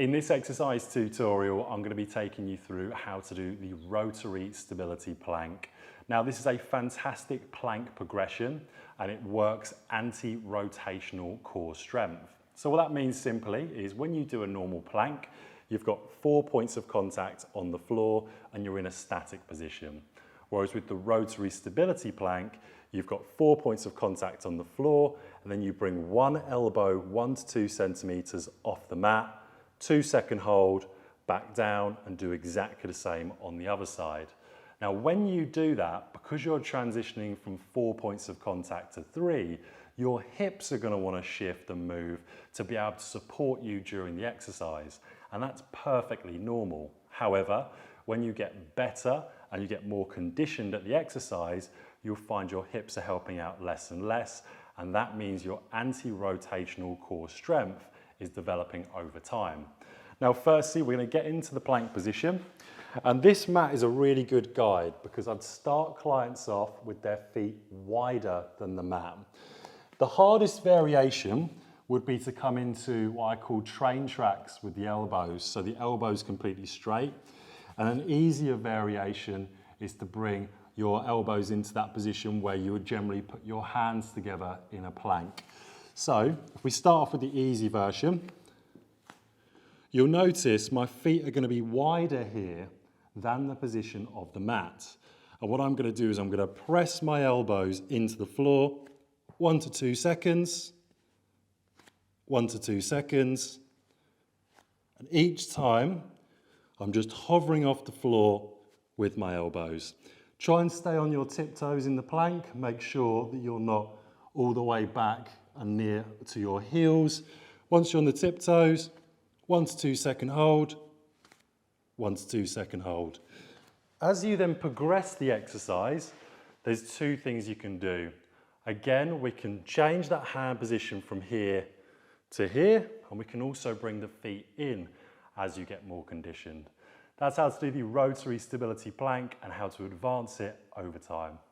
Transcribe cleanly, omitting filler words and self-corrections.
In this exercise tutorial, I'm going to be taking you through how to do the rotary stability plank. Now, this is a fantastic plank progression and it works anti-rotational core strength. So what that means simply is when you do a normal plank, you've got 4 points of contact on the floor and you're in a static position. Whereas with the rotary stability plank, you've got 4 points of contact on the floor and then you bring one elbow 1 to 2 centimeters off the mat, 2-second hold, back down and do exactly the same on the other side. Now when you do that, because you're transitioning from 4 points of contact to 3, your hips are going to want to shift and move to be able to support you during the exercise, and that's perfectly normal. However, when you get better and you get more conditioned at the exercise, you'll find your hips are helping out less and less, and that means your anti-rotational core strength is developing over time. Now, firstly, we're going to get into the plank position, and this mat is a really good guide because I'd start clients off with their feet wider than the mat. The hardest variation would be to come into what I call train tracks with the elbows, so the elbows completely straight, and an easier variation is to bring your elbows into that position where you would generally put your hands together in a plank. So if we start off with the easy version, you'll notice my feet are going to be wider here than the position of the mat. And what I'm going to do is I'm going to press my elbows into the floor, 1 to 2 seconds, 1 to 2 seconds. And each time I'm just hovering off the floor with my elbows. Try and stay on your tiptoes in the plank. Make sure that you're not all the way back and near to your heels. Once you're on the tiptoes, 1 to 2 second hold, 1 to 2 second hold. As you then progress the exercise, there's 2 things you can do. Again, we can change that hand position from here to here, and we can also bring the feet in as you get more conditioned. That's how to do the rotary stability plank and how to advance it over time.